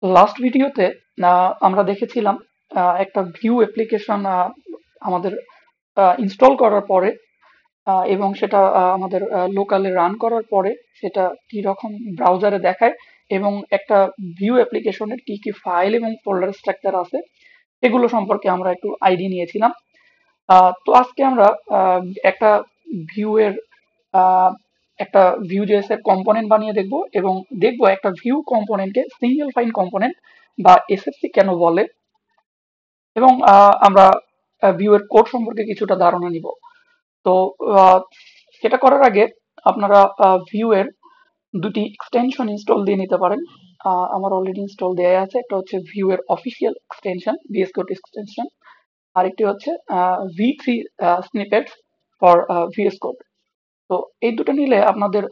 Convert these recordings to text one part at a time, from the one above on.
Last ভিডিওতে আমরা দেখেছিলাম একটা ভিউ অ্যাপ্লিকেশন আমাদের ইনস্টল করার পরে এবং সেটা আমাদের লোকালে রান করার পরে সেটা কি রকম ব্রাউজারে দেখায় এবং একটা ভিউ অ্যাপ্লিকেশনের কি কি ফাইল এবং ফোল্ডার স্ট্রাকচার আছে এগুলো সম্পর্কে আমরা একটু আইডিয়া নিয়েছিলাম। তো আজকে আমরা একটা ভিউ এর আহ, একটা ভিউ জেএস এর কম্পোনেন্ট বানিয়ে দেখব এবং দেখব একটা ভিউ কম্পোনেন্টকে সিঙ্গেল ফাইল কম্পোনেন্ট বা এসএফসি কেন বলে এবং আমরা ভিউ এর কোড সম্পর্কে কিছুটা ধারণা নিব। তো আহ, সেটা করার আগে আপনারা ভিউ এর দুটি এক্সটেনশন ইনস্টল দিয়ে নিতে পারেন। আমার অলরেডি ইনস্টল দেওয়া আছে। একটা হচ্ছে ভিউ এর official extension VS code extension, আরেকটি হচ্ছে V3 snippet for VS code. তো এই দুটো নিলে আপনাদের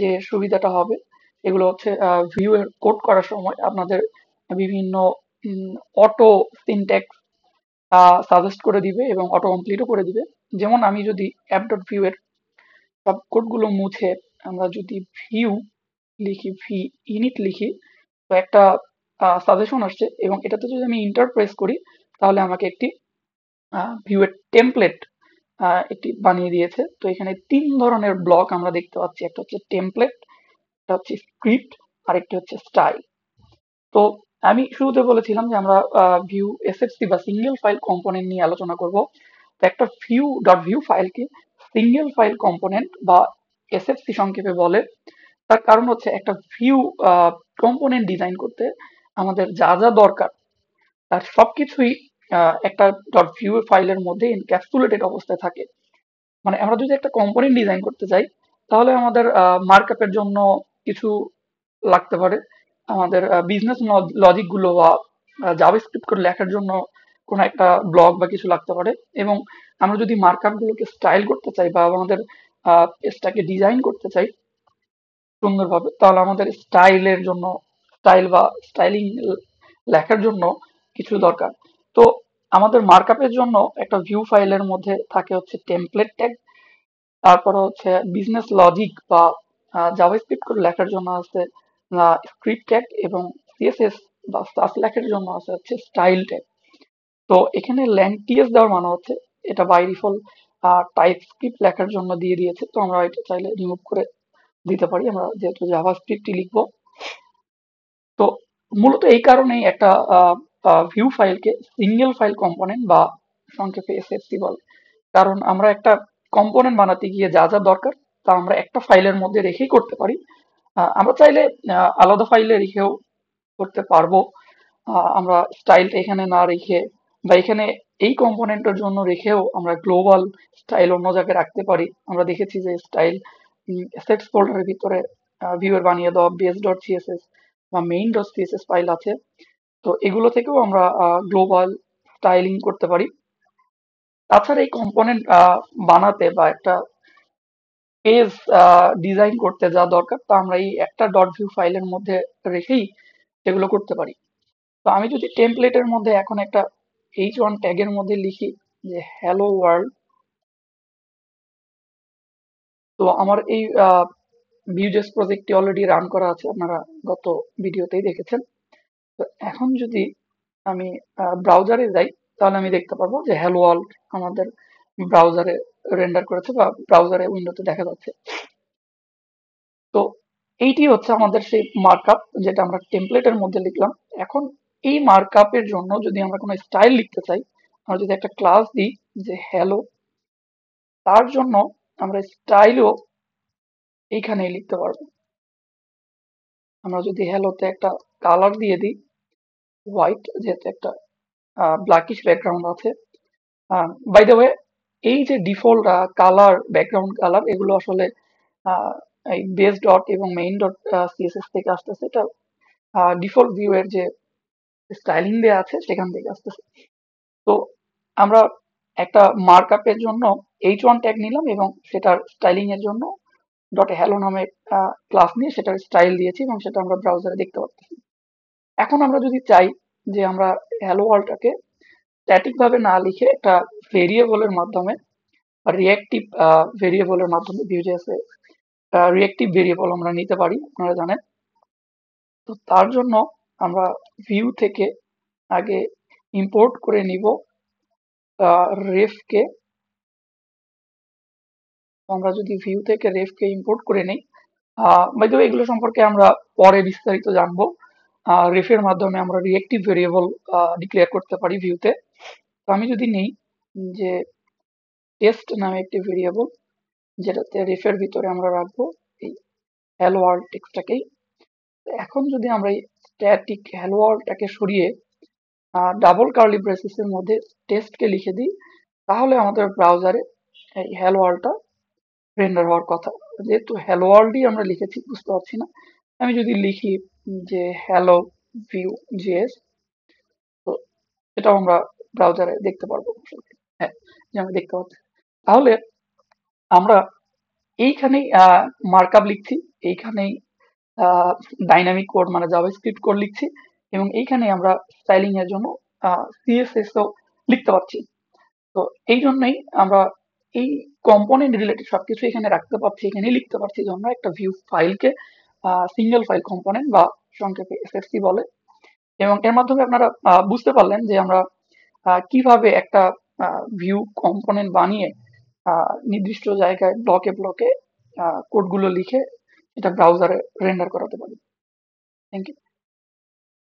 যে সুবিধাটা হবে এগুলো হচ্ছে ভিউ এর কোড করার সময় আপনাদের বিভিন্ন অটো সিনট্যাক্স সাজেস্ট করে দিবে এবং অটো কমপ্লিটও করে দিবে। যেমন আমি যদি অ্যাপ ডট ভিউ এর সব কোডগুলো মুছে আমরা যদি ভিউ লিখি, ভি ইনিট লিখি, তো একটা সাজেশন আসছে এবং এটাতে যদি আমি ইন্টার প্রেস করি তাহলে আমাকে একটি ভিউ এর টেমপ্লেট একটি বানিয়ে দিয়েছে। তো এখানে তিন ধরনের ব্লক আমরা দেখতে পাচ্ছি, একটা হচ্ছে টেমপ্লেট, একটা হচ্ছে স্ক্রিপ্ট, আরেকটি হচ্ছে স্টাইল। তো আমি শুরুতে বলেছিলাম যে আমরা ভিউ এসএফসি বা সিঙ্গেল ফাইল কম্পোনেন্ট নিয়ে আলোচনা করব। তো একটা ভিউ ডট ভিউ ফাইলকে সিঙ্গেল ফাইল কম্পোনেন্ট বা এসএফসি সংক্ষেপে বলে। তার কারণ হচ্ছে একটা ভিউ কম্পোনেন্ট ডিজাইন করতে আমাদের যা যা দরকার তার সবকিছুই একটা ডট ভিউ ফাইলের মধ্যে এনক্যাপসুলেটেড অবস্থায় থাকে। মানে আমরা যদি একটা কম্পোনেন্ট ডিজাইন করতে চাই তাহলে আমাদের মার্কআপের জন্য কিছু লাগতে পারে, আমাদের বিজনেস লজিক গুলো বা জাভাস্ক্রিপ্ট করে লেখার জন্য কোনো একটা ব্লক বা কিছু লাগতে পারে। এবং আমরা যদি মার্কআপ গুলোকে স্টাইল করতে চাই বা আমাদের পেজটাকে ডিজাইন করতে চাই সুন্দরভাবে, তাহলে আমাদের স্টাইলের জন্য স্টাইল বা স্টাইলিং লেখার জন্য কিছু দরকার। তো আমাদের মার্কআপের জন্য একটা ভিউ ফাইলের মধ্যে থাকে হচ্ছে টেমপ্লেট ট্যাগ, তারপরে হচ্ছে বিজনেস লজিক বা জাভাস্ক্রিপ্ট করে লেখার জন্য আছে স্ক্রিপ্ট ট্যাগ এবং সিএসএস বা স্টাফ লেখার জন্য আছে হচ্ছে স্টাইল ট্যাগ। তো এখানে ল্যাংটিএস দেওয়ার মানে হচ্ছে এটা বাই ডিফল্ট টাইপ স্ক্রিপ্ট লেখার জন্য দিয়ে দিয়েছে, তো আমরা এটা চাইলে রিমুভ করে দিতে পারি, আমরা যেহেতু জাভাস্ক্রিপ্টই লিখবো। তো মূলত এই কারণেই একটা ভিউ ফাইলকে সিঙ্গেল ফাইল কম্পোনেন্ট বা সংক্ষেপে এসএফসি বলে। কারণ আমরা একটা কম্পোনেন্ট বানাতে গিয়ে যা যা দরকার তা আমরা একটা ফাইলের মধ্যে রেখেই করতে পারি। আমরা চাইলে আলাদা ফাইলে রেখেও করতে পারবো। আমরা স্টাইলটা এখানে না রেখে বা এখানে এই কম্পোনেন্টের জন্য রেখেও আমরা গ্লোবাল স্টাইল অন্য জায়গায় রাখতে পারি। আমরা দেখেছি যে স্টাইল অ্যাসেটস ফোল্ডারের ভিতরে ভিউয়ার বানিয়ে দেওয়া বেস ডট সিএসএস বা মেইন ডট সিএসএস ফাইল আছে। তো এগুলো থেকেও আমরা গ্লোবাল স্টাইলিং করতে পারি। তাছাড়া এই কম্পোনেন্ট বানাতে বা একটা পেজ ডিজাইন করতে যা দরকার তা আমরা এই একটা ডট ভিউ ফাইলের মধ্যে রেখেই সেগুলো করতে পারি। তো আমি যদি টেমপ্লেটের মধ্যে এখন একটা H1 ট্যাগের মধ্যে লিখি যে হ্যালো ওয়ার্ল্ড, তো আমার এই ভিউজেস প্রজেক্টটি অলরেডি রান করা আছে, আপনারা গত ভিডিওতেই দেখেছেন। তো এখন যদি আমি ব্রাউজারে যাই তাহলে আমি দেখতে পারবো যে হ্যালো ওয়ার্ল্ড আমাদের ব্রাউজারে রেন্ডার করেছে বা ব্রাউজারে উইন্ডোতে দেখা যাচ্ছে। তো এইটি হচ্ছে আমাদের সেই মার্কআপ যেটা আমরা টেমপ্লেটের মধ্যে লিখলাম। এখন এই মার্কআপের জন্য যদি আমরা কোনো স্টাইল লিখতে চাই, আমরা যদি একটা ক্লাস দিই যে হ্যালো, তার জন্য আমরা স্টাইলও এইখানেই লিখতে পারবো। আমরা যদি হ্যালোতে একটা কালার দিয়ে দিই হোয়াইট, যেহেতু একটা ব্ল্যাকিশ ব্যাকগ্রাউন্ড আছে। বাই দ্য ওয়ে, এই যে ডিফল্ট কালার, ব্যাকগ্রাউন্ড কালার, এগুলো আসলে আহ, এই বেস ডট এবং মেইন ডট সিএসএস থেকে আসতেছে। এটা ডিফল্ট ভিউ এর যে স্টাইলিং দেয়া আছে সেখান থেকে আসতেছে। তো আমরা একটা মার্কআপের জন্য H1 ট্যাগ নিলাম এবং সেটার স্টাইলিং এর জন্য ডট হ্যালো নামে ক্লাস নিয়ে সেটার স্টাইল দিয়েছি এবং সেটা আমরা ব্রাউজারে দেখতে পাচ্ছি। এখন আমরা যদি চাই যে আমরা হ্যালো ওয়ার্ল্ডটাকে স্ট্যাটিক ভাবে না লিখে একটা ভেরিয়েবলের মাধ্যমে রিয়েক্টিভ ভেরিয়েবলের মাধ্যমে ভিউজেসে রিয়েক্টিভ ভেরিয়েবল আমরা নিতে পারি, আপনারা জানেন। তো তার জন্য আমরা ভিউ থেকে আগে ইম্পোর্ট করে নিব রেফকে। আমরা যদি ভিউ থেকে রেফকে ইম্পোর্ট করে নেই, বাই দ্য ওয়ে এগুলো সম্পর্কে আমরা পরে বিস্তারিত জানবো। রেফের মাধ্যমে আমরা রিয়েক্টিভ ভেরিয়েবল ডিক্লেয়ার করতে পারি ভিউতে। তো আমি যদি নেই যে টেস্ট নামে একটি ভেরিয়েবল, যেটাতে রেফের ভিতরে আমরা রাখবো এই হ্যালো ওয়ার্ল্ড টেক্সটটাকেই। এখন যদি আমরা এই স্ট্যাটিক হ্যালো ওয়ার্ল্ডটাকে সরিয়ে ডাবল কার্লি ব্রেসেসের মধ্যে টেস্টকে লিখে দিই, তাহলে আমাদের ব্রাউজারে এই হ্যালো ওয়ার্ল্ডটা রেন্ডার হওয়ার কথা। যেহেতু হ্যালো ওয়ার্ল্ডই আমরা লিখেছি, বুঝতে পারছি না। আমি যদি লিখি যে হ্যালো ভিউ জিএস, তো এটাও আমরা ব্রাউজারে দেখতে পারবো। হ্যাঁ, যে আমি দেখতে পাচ্ছি। তাহলে আমরা এইখানেই মার্কআপ লিখছি, এইখানেই ডাইনামিক কোড মানে জাভাস্ক্রিপ্ট কোড লিখছি, এবং এইখানে আমরা স্টাইলিং এর জন্য সিএসএস ও লিখতে পারছি। তো এই জন্যই আমরা এই কম্পোনেন্ট রিলেটেড সবকিছু এখানে রাখতে পারছি, এখানে লিখতে পারছি জন্য একটা ভিউ ফাইলকে সিঙ্গেল ফাইল কম্পোনেন্ট বা সংক্ষেপে এসএফসি বলে। এবং এর মাধ্যমে আপনারা বুঝতে পারলেন যে আমরা কিভাবে একটা ভিউ কম্পোনেন্ট বানিয়ে নির্দিষ্ট জায়গায় ব্লকে ব্লকে কোডগুলো লিখে এটা ব্রাউজারে রেন্ডার করাতে পারি। Thank you.